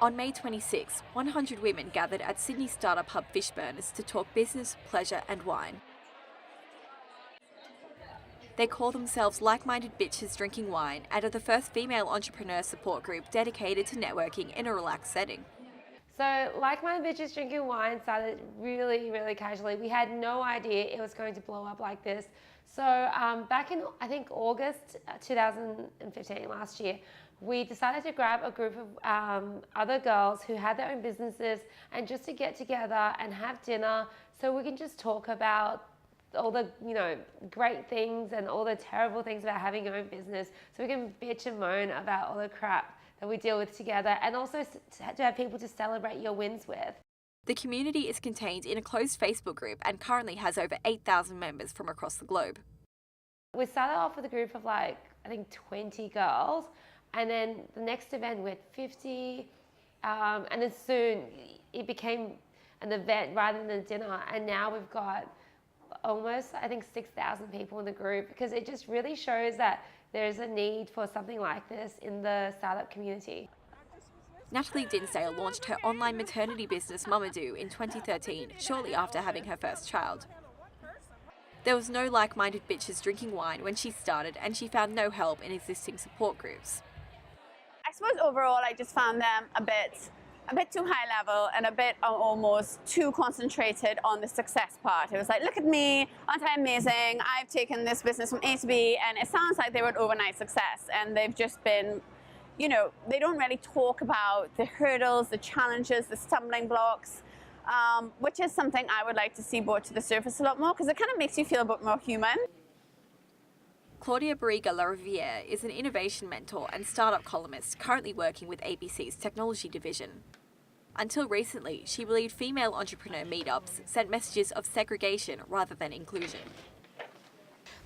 On May 26, 100 women gathered at Sydney startup hub Fishburners to talk business, pleasure and wine. They call themselves Like-Minded Bitches Drinking Wine and are the first female entrepreneur support group dedicated to networking in a relaxed setting. So Like-Minded Bitches Drinking Wine started really, really casually. We had no idea it was going to blow up like this. So back in, I think, August 2015, last year, we decided to grab a group of other girls who had their own businesses and just to get together and have dinner so we can just talk about all the great things and all the terrible things about having your own business, so we can bitch and moan about all the crap that we deal with together, and also to have people to celebrate your wins with. The community is contained in a closed Facebook group and currently has over 8,000 members from across the globe. We started off with a group of I think 20 girls, and then the next event we had 50, and then soon it became an event rather than a dinner, and now we've got almost, I think, 6,000 people in the group, because it just really shows that there's a need for something like this in the startup community. Natalie Dinsdale launched her online maternity business Mamadou in 2013, shortly after having her first child. There was no Like-Minded Bitches Drinking Wine when she started, and she found no help in existing support groups. I suppose overall I just found them a bit too high level and a bit almost too concentrated on the success part. It was like, look at me, aren't I amazing? I've taken this business from A to B, and it sounds like they were an overnight success, and they've just been, they don't really talk about the hurdles, the challenges, the stumbling blocks, which is something I would like to see brought to the surface a lot more, because it kind of makes you feel a bit more human. Claudia Barriga-Lariviere is an innovation mentor and startup columnist currently working with ABC's technology division. Until recently, she believed female entrepreneur meetups sent messages of segregation rather than inclusion.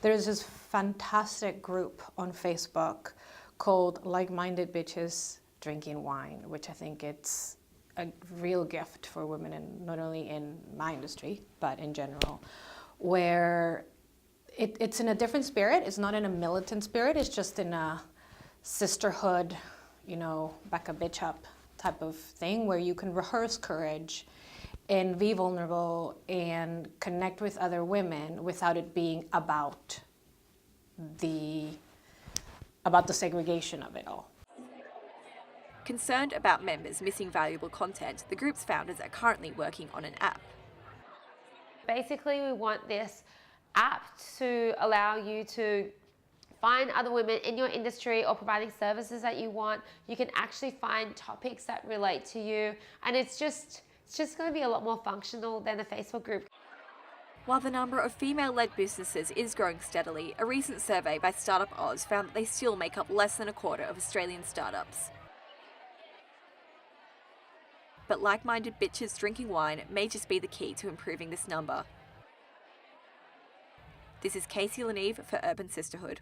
There's this fantastic group on Facebook called Like-Minded Bitches Drinking Wine, which I think it's a real gift for women, and not only in my industry, but in general, where it's in a different spirit. It's not in a militant spirit. It's just in a sisterhood, back a bitch up type of thing, where you can rehearse courage and be vulnerable and connect with other women without it being about the segregation of it all. Concerned about members missing valuable content, the group's founders are currently working on an app. Basically, we want this app to allow you to find other women in your industry or providing services that you want. You can actually find topics that relate to you, and it's just going to be a lot more functional than a Facebook group. While the number of female-led businesses is growing steadily, a recent survey by Startup Oz found that they still make up less than a quarter of Australian startups. But Like-Minded Bitches Drinking Wine may just be the key to improving this number. This is Casey Leneve for Urban Sisterhood.